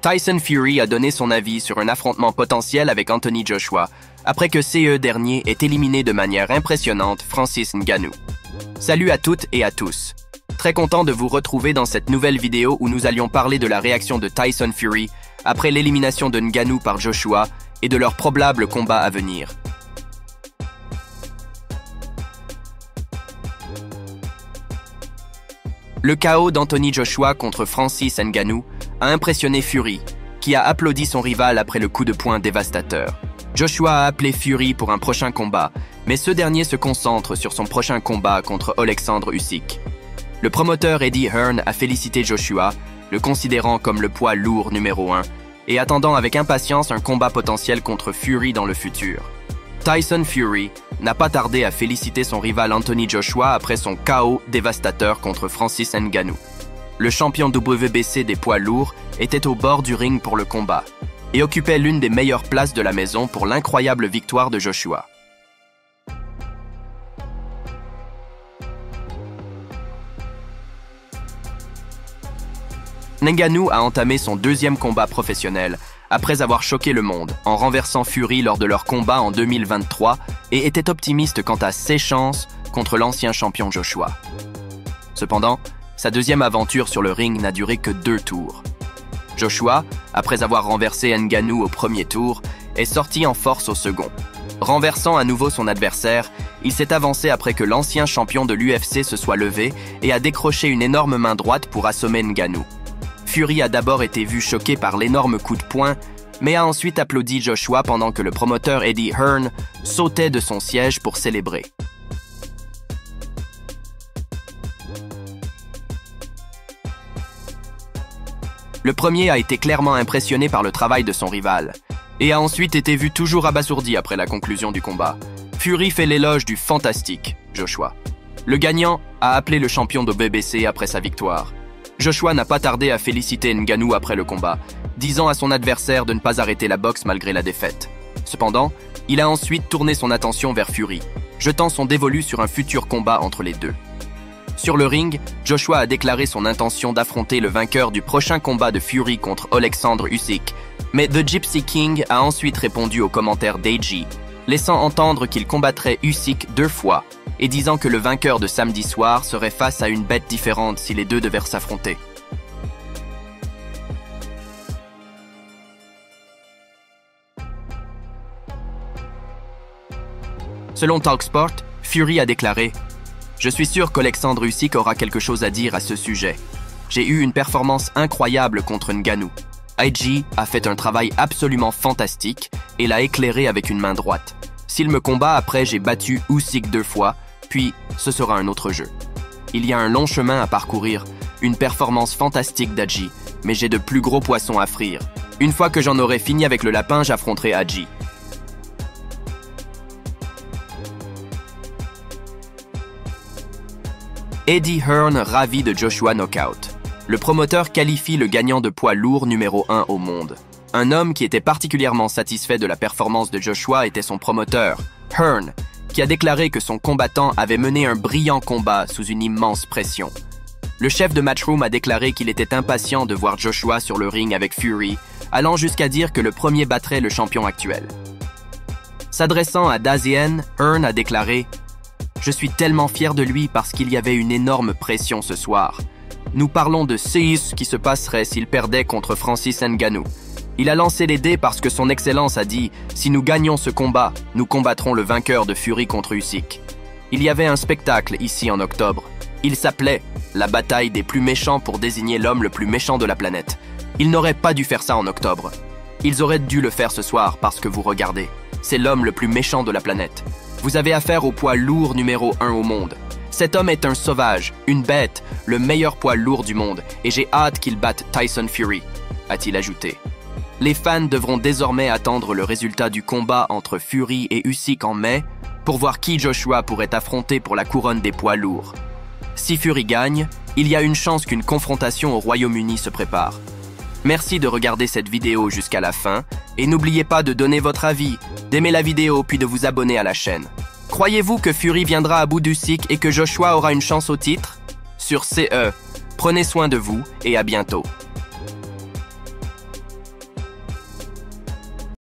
Tyson Fury a donné son avis sur un affrontement potentiel avec Anthony Joshua, après que ce dernier ait éliminé de manière impressionnante Francis Ngannou. Salut à toutes et à tous. Très content de vous retrouver dans cette nouvelle vidéo où nous allions parler de la réaction de Tyson Fury après l'élimination de Ngannou par Joshua et de leur probable combat à venir. Le KO d'Anthony Joshua contre Francis Ngannou a impressionné Fury, qui a applaudi son rival après le coup de poing dévastateur. Joshua a appelé Fury pour un prochain combat, mais ce dernier se concentre sur son prochain combat contre Alexandre Usyk. Le promoteur Eddie Hearn a félicité Joshua, le considérant comme le poids lourd numéro 1, et attendant avec impatience un combat potentiel contre Fury dans le futur. Tyson Fury n'a pas tardé à féliciter son rival Anthony Joshua après son KO dévastateur contre Francis Ngannou. Le champion WBC des poids lourds était au bord du ring pour le combat et occupait l'une des meilleures places de la maison pour l'incroyable victoire de Joshua. Ngannou a entamé son deuxième combat professionnel après avoir choqué le monde en renversant Fury lors de leur combat en 2023 et était optimiste quant à ses chances contre l'ancien champion Joshua. Cependant, sa deuxième aventure sur le ring n'a duré que 2 tours. Joshua, après avoir renversé Ngannou au premier tour, est sorti en force au second. Renversant à nouveau son adversaire, il s'est avancé après que l'ancien champion de l'UFC se soit levé et a décroché une énorme main droite pour assommer Ngannou. Fury a d'abord été vu choqué par l'énorme coup de poing, mais a ensuite applaudi Joshua pendant que le promoteur Eddie Hearn sautait de son siège pour célébrer. Le premier a été clairement impressionné par le travail de son rival, et a ensuite été vu toujours abasourdi après la conclusion du combat. Fury fait l'éloge du fantastique Joshua. Le gagnant a appelé le champion de WBC après sa victoire. Joshua n'a pas tardé à féliciter Ngannou après le combat, disant à son adversaire de ne pas arrêter la boxe malgré la défaite. Cependant, il a ensuite tourné son attention vers Fury, jetant son dévolu sur un futur combat entre les deux. Sur le ring, Joshua a déclaré son intention d'affronter le vainqueur du prochain combat de Fury contre Alexandre Usyk, mais The Gypsy King a ensuite répondu aux commentaires d'AJ, laissant entendre qu'il combattrait Usyk 2 fois et disant que le vainqueur de samedi soir serait face à une bête différente si les deux devaient s'affronter. Selon Talksport, Fury a déclaré « Je suis sûr qu'Alexandre Usyk aura quelque chose à dire à ce sujet. J'ai eu une performance incroyable contre Ngannou. AJ a fait un travail absolument fantastique et l'a éclairé avec une main droite. S'il me combat après, j'ai battu Usyk 2 fois, puis ce sera un autre jeu. Il y a un long chemin à parcourir, une performance fantastique d'AJ, mais j'ai de plus gros poissons à frire. Une fois que j'en aurai fini avec le lapin, j'affronterai AJ. » Eddie Hearn ravi de Joshua knockout. Le promoteur qualifie le gagnant de poids lourd numéro 1 au monde. Un homme qui était particulièrement satisfait de la performance de Joshua était son promoteur, Hearn, qui a déclaré que son combattant avait mené un brillant combat sous une immense pression. Le chef de Matchroom a déclaré qu'il était impatient de voir Joshua sur le ring avec Fury, allant jusqu'à dire que le premier battrait le champion actuel. S'adressant à DAZN, Hearn a déclaré « Je suis tellement fier de lui parce qu'il y avait une énorme pression ce soir. Nous parlons de ce qui se passerait s'il perdait contre Francis Ngannou. Il a lancé les dés parce que son excellence a dit « Si nous gagnons ce combat, nous combattrons le vainqueur de Fury contre Usyk. » Il y avait un spectacle ici en octobre. Il s'appelait « La bataille des plus méchants pour désigner l'homme le plus méchant de la planète. » Ils n'auraient pas dû faire ça en octobre. Ils auraient dû le faire ce soir parce que vous regardez. C'est l'homme le plus méchant de la planète. Vous avez affaire au poids lourd numéro 1 au monde. Cet homme est un sauvage, une bête, le meilleur poids lourd du monde, et j'ai hâte qu'il batte Tyson Fury, a-t-il ajouté. Les fans devront désormais attendre le résultat du combat entre Fury et Usyk en mai pour voir qui Joshua pourrait affronter pour la couronne des poids lourds. Si Fury gagne, il y a une chance qu'une confrontation au Royaume-Uni se prépare. Merci de regarder cette vidéo jusqu'à la fin et n'oubliez pas de donner votre avis, d'aimer la vidéo puis de vous abonner à la chaîne. Croyez-vous que Fury viendra à bout d'Usyk et que Joshua aura une chance au titre? Sur CE, prenez soin de vous et à bientôt.